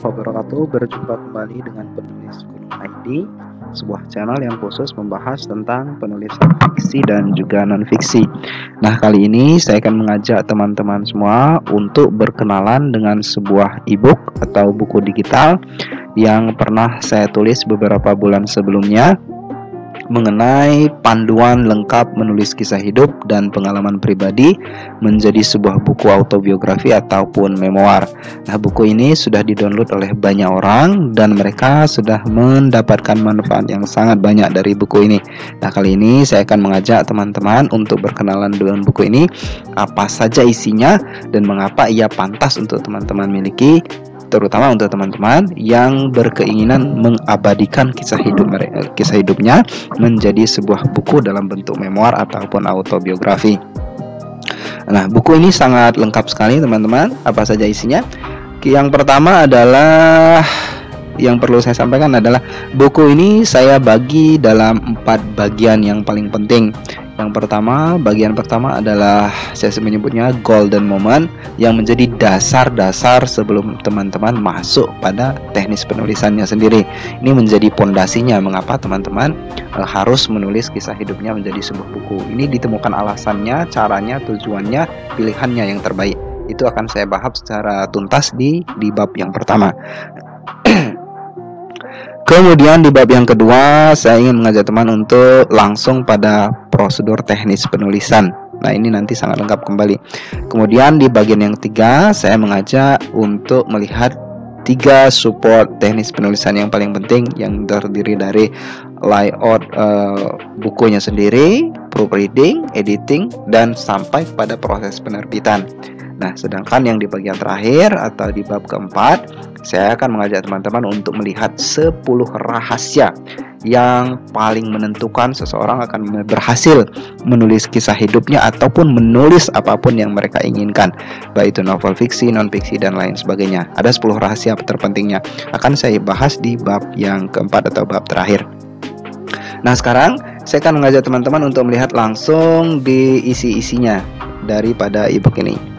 wabarakatuh. Berjumpa kembali dengan penulis Gunung ID, sebuah channel yang khusus membahas tentang penulisan fiksi dan juga non-fiksi. Nah, kali ini saya akan mengajak teman-teman semua untuk berkenalan dengan sebuah e-book atau buku digital yang pernah saya tulis beberapa bulan sebelumnya, mengenai panduan lengkap menulis kisah hidup dan pengalaman pribadi menjadi sebuah buku autobiografi ataupun memoir. Nah, buku ini sudah didownload oleh banyak orang dan mereka sudah mendapatkan manfaat yang sangat banyak dari buku ini. Nah, kali ini saya akan mengajak teman-teman untuk berkenalan dengan buku ini, apa saja isinya dan mengapa ia pantas untuk teman-teman miliki, terutama untuk teman-teman yang berkeinginan mengabadikan kisah hidupnya menjadi sebuah buku dalam bentuk memoir ataupun autobiografi. Nah, buku ini sangat lengkap sekali teman-teman. Apa saja isinya? Yang pertama adalah, yang perlu saya sampaikan adalah buku ini saya bagi dalam 4 bagian yang paling penting. Yang pertama, bagian pertama adalah saya menyebutnya golden moment, yang menjadi dasar-dasar sebelum teman-teman masuk pada teknis penulisannya sendiri. Ini menjadi pondasinya mengapa teman-teman harus menulis kisah hidupnya menjadi sebuah buku. Ini ditemukan alasannya, caranya, tujuannya, pilihannya yang terbaik. Itu akan saya bahas secara tuntas di bab yang pertama. Kemudian di bab yang kedua, saya ingin mengajak teman untuk langsung pada prosedur teknis penulisan. Nah, ini nanti sangat lengkap kembali. Kemudian di bagian yang ketiga, saya mengajak untuk melihat 3 support teknis penulisan yang paling penting, yang terdiri dari layout bukunya sendiri, proofreading, editing, dan sampai pada proses penerbitan. Nah, sedangkan yang di bagian terakhir atau di bab keempat, saya akan mengajak teman-teman untuk melihat 10 rahasia yang paling menentukan seseorang akan berhasil menulis kisah hidupnya ataupun menulis apapun yang mereka inginkan, baik itu novel fiksi, non-fiksi, dan lain sebagainya. Ada 10 rahasia terpentingnya, akan saya bahas di bab yang keempat atau bab terakhir. Nah, sekarang saya akan mengajak teman-teman untuk melihat langsung di isi-isinya daripada e-book ini.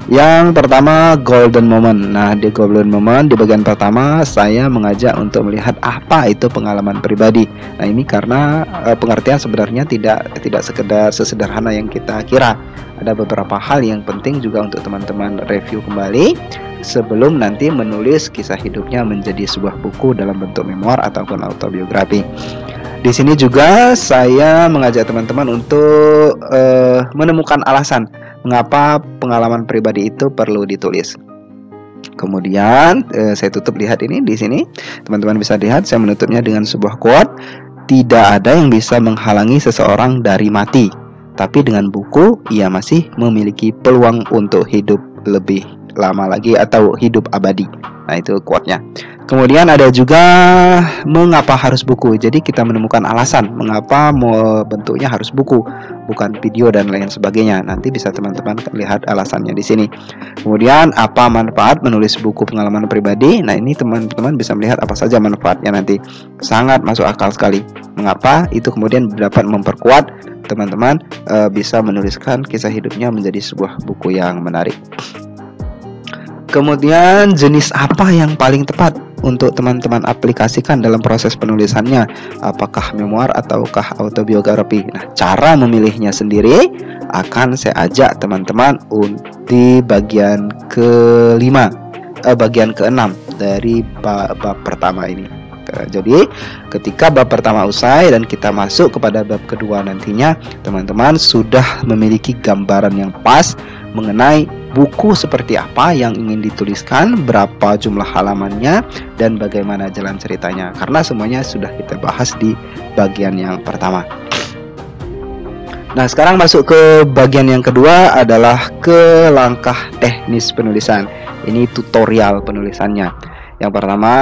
Yang pertama, golden moment. Nah, di golden moment di bagian pertama saya mengajak untuk melihat apa itu pengalaman pribadi. Nah, ini karena pengertian sebenarnya tidak sekedar sesederhana yang kita kira. Ada beberapa hal yang penting juga untuk teman-teman review kembali sebelum nanti menulis kisah hidupnya menjadi sebuah buku dalam bentuk memoir ataupun autobiografi. Di sini juga saya mengajak teman-teman untuk menemukan alasan mengapa pengalaman pribadi itu perlu ditulis. Kemudian saya tutup, lihat ini di sini. Teman-teman bisa lihat saya menutupnya dengan sebuah quote. Tidak ada yang bisa menghalangi seseorang dari mati, tapi dengan buku ia masih memiliki peluang untuk hidup lebih lama lagi atau hidup abadi. Nah, itu quote-nya. Kemudian ada juga mengapa harus buku. Jadi kita menemukan alasan mengapa bentuknya harus buku, bukan video dan lain sebagainya. Nanti bisa teman-teman lihat alasannya di sini. Kemudian apa manfaat menulis buku pengalaman pribadi? Nah, ini teman-teman bisa melihat apa saja manfaatnya nanti. Sangat masuk akal sekali. Mengapa itu kemudian dapat memperkuat teman-teman bisa menuliskan kisah hidupnya menjadi sebuah buku yang menarik. Kemudian jenis apa yang paling tepat untuk teman-teman aplikasikan dalam proses penulisannya, apakah memoir ataukah autobiografi. Nah, cara memilihnya sendiri akan saya ajak teman-teman di bagian bagian ke-6 dari bab pertama ini. Jadi ketika bab pertama usai dan kita masuk kepada bab kedua nantinya, teman-teman sudah memiliki gambaran yang pas mengenai buku seperti apa yang ingin dituliskan, berapa jumlah halamannya, dan bagaimana jalan ceritanya. Karena semuanya sudah kita bahas di bagian yang pertama. Nah, sekarang masuk ke bagian yang kedua adalah ke langkah teknis penulisan. Ini tutorial penulisannya. Yang pertama,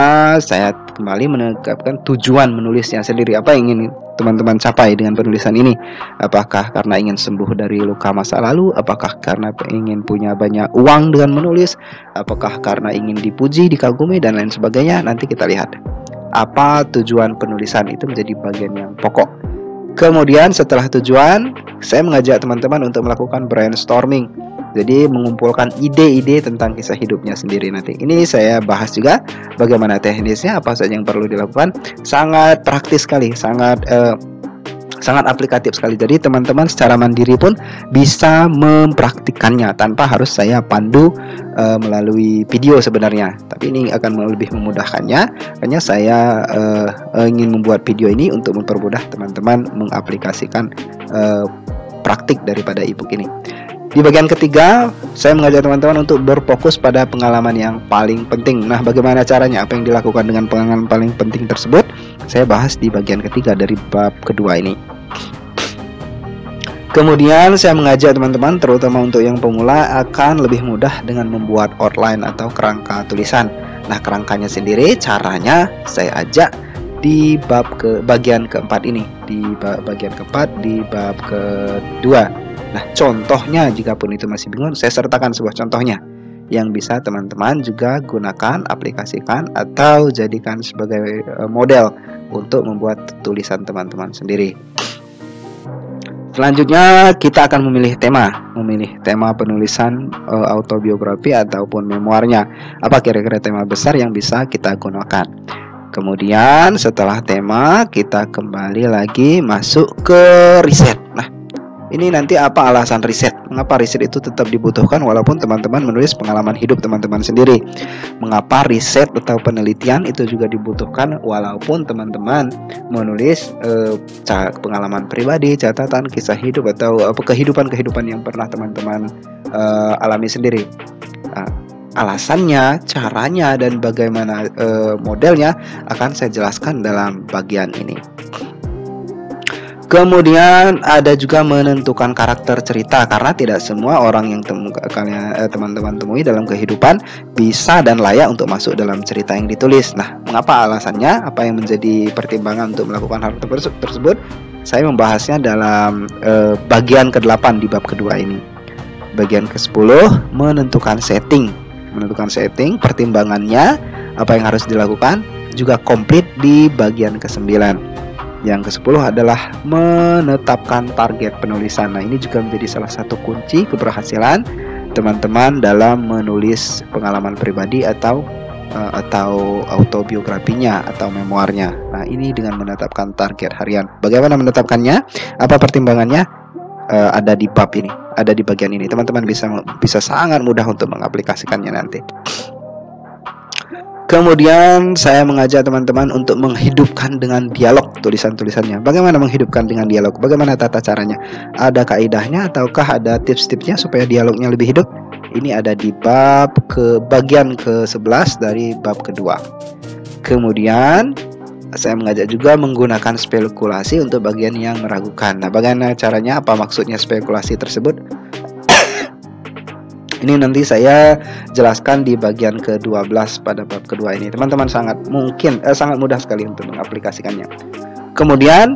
saya kembali menegakkan tujuan menulisnya sendiri. Apa yang ingin teman-teman capai dengan penulisan ini? Apakah karena ingin sembuh dari luka masa lalu? Apakah karena ingin punya banyak uang dengan menulis? Apakah karena ingin dipuji, dikagumi, dan lain sebagainya? Nanti kita lihat apa tujuan penulisan, itu menjadi bagian yang pokok. Kemudian setelah tujuan, saya mengajak teman-teman untuk melakukan brainstorming. Jadi mengumpulkan ide-ide tentang kisah hidupnya sendiri nanti. Ini saya bahas juga bagaimana teknisnya, apa saja yang perlu dilakukan. Sangat praktis sekali, sangat aplikatif sekali. Jadi teman-teman secara mandiri pun bisa mempraktikannya tanpa harus saya pandu melalui video sebenarnya. Tapi ini akan lebih memudahkannya. Hanya saya ingin membuat video ini untuk mempermudah teman-teman mengaplikasikan praktik daripada ebook ini. Di bagian ketiga, saya mengajak teman-teman untuk berfokus pada pengalaman yang paling penting. Nah, bagaimana caranya? Apa yang dilakukan dengan pengalaman paling penting tersebut? Saya bahas di bagian ketiga dari bab kedua ini. Kemudian saya mengajak teman-teman, terutama untuk yang pemula, akan lebih mudah dengan membuat outline atau kerangka tulisan. Nah, kerangkanya sendiri, caranya saya ajak di bagian keempat ini, di bagian keempat di bab kedua. Nah, contohnya jika pun itu masih bingung, saya sertakan sebuah contohnya yang bisa teman-teman juga gunakan, aplikasikan, atau jadikan sebagai model untuk membuat tulisan teman-teman sendiri. Selanjutnya kita akan memilih tema penulisan autobiografi ataupun memoirnya. Apa kira-kira tema besar yang bisa kita gunakan? Kemudian setelah tema, kita kembali lagi masuk ke riset. Nah, ini nanti apa alasan riset? Mengapa riset itu tetap dibutuhkan walaupun teman-teman menulis pengalaman hidup teman-teman sendiri? Mengapa riset atau penelitian itu juga dibutuhkan walaupun teman-teman menulis pengalaman pribadi, catatan, kisah hidup atau kehidupan-kehidupan yang pernah teman-teman alami sendiri? Alasannya, caranya, dan bagaimana modelnya akan saya jelaskan dalam bagian ini. Kemudian ada juga menentukan karakter cerita, karena tidak semua orang yang teman-teman temui dalam kehidupan bisa dan layak untuk masuk dalam cerita yang ditulis. Nah, mengapa alasannya? Apa yang menjadi pertimbangan untuk melakukan hal tersebut? Saya membahasnya dalam bagian ke-8 di bab kedua ini. Bagian ke-10, menentukan setting, pertimbangannya, apa yang harus dilakukan, juga komplit di bagian ke-9. Yang ke-10 adalah menetapkan target penulisan. Nah, ini juga menjadi salah satu kunci keberhasilan teman-teman dalam menulis pengalaman pribadi atau autobiografinya atau memoirnya. Nah, ini dengan menetapkan target harian. Bagaimana menetapkannya? Apa pertimbangannya? Ada di bab ini, ada di bagian ini. Teman-teman bisa sangat mudah untuk mengaplikasikannya nanti. Kemudian saya mengajak teman-teman untuk menghidupkan dengan dialog tulisan-tulisannya. Bagaimana menghidupkan dengan dialog? Bagaimana tata caranya? Ada kaidahnya ataukah ada tips-tipsnya supaya dialognya lebih hidup? Ini ada di bagian ke-11 dari bab kedua. Kemudian saya mengajak juga menggunakan spekulasi untuk bagian yang meragukan. Nah, bagaimana caranya? Apa maksudnya spekulasi tersebut? Ini nanti saya jelaskan di bagian ke-12 pada bab kedua ini. Teman-teman sangat mudah sekali untuk mengaplikasikannya. Kemudian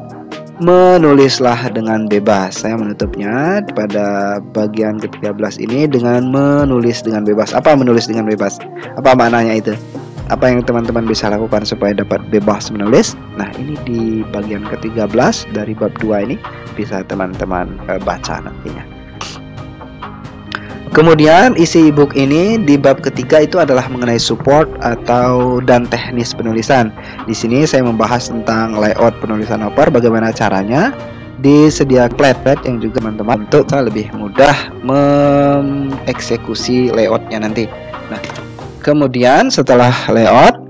menulislah dengan bebas. Saya menutupnya pada bagian ke-13 ini dengan menulis dengan bebas. Apa menulis dengan bebas? Apa maknanya itu? Apa yang teman-teman bisa lakukan supaya dapat bebas menulis? Nah, ini di bagian ke-13 dari bab 2 ini bisa teman-teman baca nantinya. Kemudian isi ebook ini di bab ketiga itu adalah mengenai support dan teknis penulisan. Di sini saya membahas tentang layout penulisan novel, bagaimana caranya, disediakan plat yang juga teman-teman untuk lebih mudah mengeksekusi layoutnya nanti. Nah, kemudian setelah layout,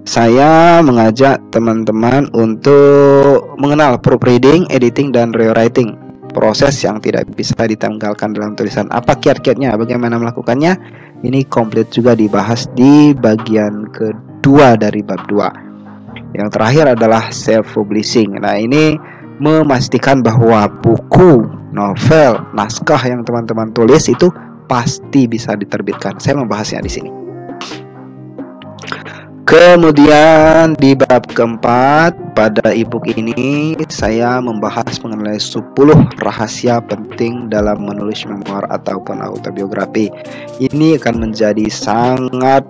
saya mengajak teman-teman untuk mengenal proofreading, editing, dan rewriting. Proses yang tidak bisa ditanggalkan dalam tulisan. Apa kiat-kiatnya? Bagaimana melakukannya? Ini komplit juga dibahas di bagian kedua dari bab 2. Yang terakhir adalah self-publishing. Nah, ini memastikan bahwa buku, novel, naskah yang teman-teman tulis itu pasti bisa diterbitkan. Saya membahasnya di sini. Kemudian di bab keempat pada ebook ini saya membahas mengenai 10 rahasia penting dalam menulis memoir ataupun autobiografi. Ini akan menjadi sangat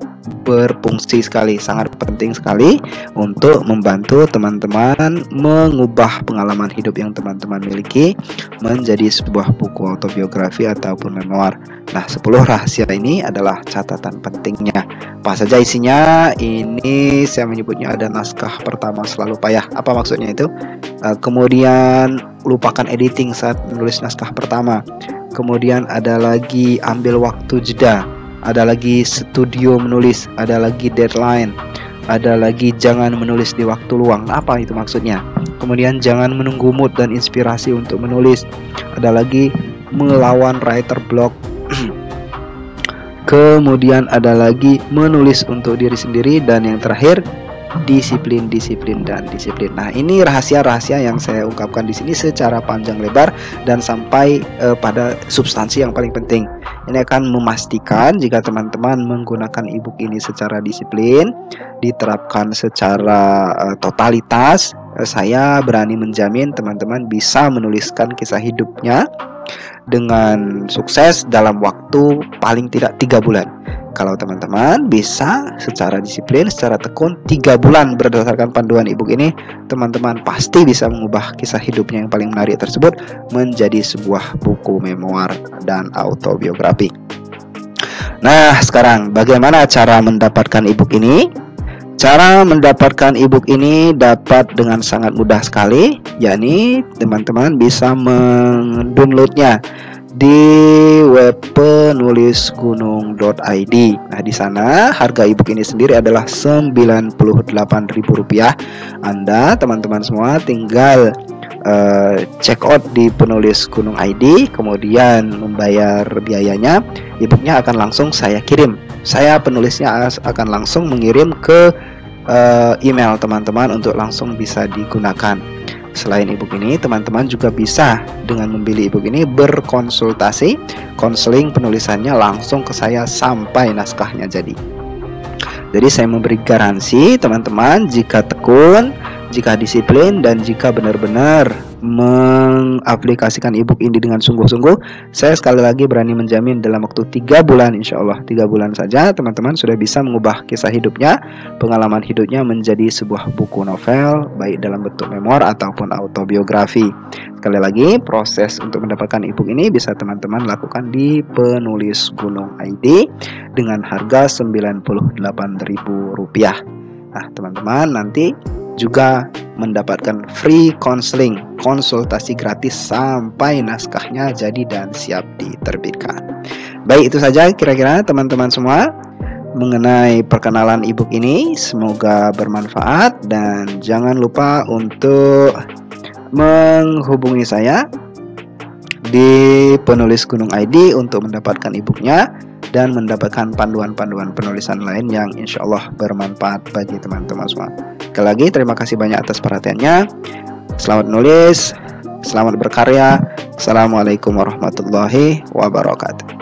berfungsi sekali, sangat penting sekali untuk membantu teman-teman mengubah pengalaman hidup yang teman-teman miliki menjadi sebuah buku autobiografi ataupun memoir. Nah, 10 rahasia ini adalah catatan pentingnya. Apa saja isinya? Ini saya menyebutnya ada naskah pertama selalu payah. Apa maksudnya itu? Kemudian lupakan editing saat menulis naskah pertama. Kemudian ada lagi ambil waktu jeda. Ada lagi studio menulis. Ada lagi deadline. Ada lagi jangan menulis di waktu luang. Apa itu maksudnya? Kemudian jangan menunggu mood dan inspirasi untuk menulis. Ada lagi melawan writer block. Kemudian ada lagi menulis untuk diri sendiri, dan yang terakhir disiplin. Nah, ini rahasia-rahasia yang saya ungkapkan di sini secara panjang lebar dan sampai pada substansi yang paling penting. Ini akan memastikan jika teman-teman menggunakan ebook ini secara disiplin, diterapkan secara totalitas, saya berani menjamin teman-teman bisa menuliskan kisah hidupnya dengan sukses dalam waktu paling tidak 3 bulan. Kalau teman-teman bisa secara disiplin, secara tekun 3 bulan berdasarkan panduan ebook ini, teman-teman pasti bisa mengubah kisah hidupnya yang paling menarik tersebut menjadi sebuah buku memoir dan autobiografi. Nah, sekarang bagaimana cara mendapatkan ebook ini? Cara mendapatkan ebook ini dapat dengan sangat mudah sekali, yakni teman-teman bisa mendownloadnya di web penulisgunung.id. Nah, di sana harga ebook ini sendiri adalah Rp98.000. Anda teman-teman semua tinggal check out di penulis gunung ID, kemudian membayar biayanya, ebooknya akan langsung saya kirim. Saya penulisnya akan langsung mengirim ke email teman-teman untuk langsung bisa digunakan. Selain ebook ini, teman-teman juga bisa dengan membeli ebook ini berkonsultasi, konseling penulisannya langsung ke saya sampai naskahnya jadi. Jadi saya memberi garansi teman-teman, jika tekun, jika disiplin, dan jika benar-benar mengaplikasikan ebook ini dengan sungguh-sungguh, saya sekali lagi berani menjamin dalam waktu 3 bulan, insya Allah 3 bulan saja teman-teman sudah bisa mengubah kisah hidupnya, pengalaman hidupnya menjadi sebuah buku novel, baik dalam bentuk memoir ataupun autobiografi. Sekali lagi, proses untuk mendapatkan ebook ini bisa teman-teman lakukan di penulis gunung ID dengan harga Rp98.000. Nah, teman-teman nanti juga mendapatkan free counseling, konsultasi gratis sampai naskahnya jadi dan siap diterbitkan. Baik, itu saja kira-kira teman-teman semua mengenai perkenalan ebook ini. Semoga bermanfaat dan jangan lupa untuk menghubungi saya di penulis gunung ID untuk mendapatkan ebooknya dan mendapatkan panduan-panduan penulisan lain yang insya Allah bermanfaat bagi teman-teman semua. Sekali lagi terima kasih banyak atas perhatiannya. Selamat menulis, selamat berkarya. Assalamualaikum warahmatullahi wabarakatuh.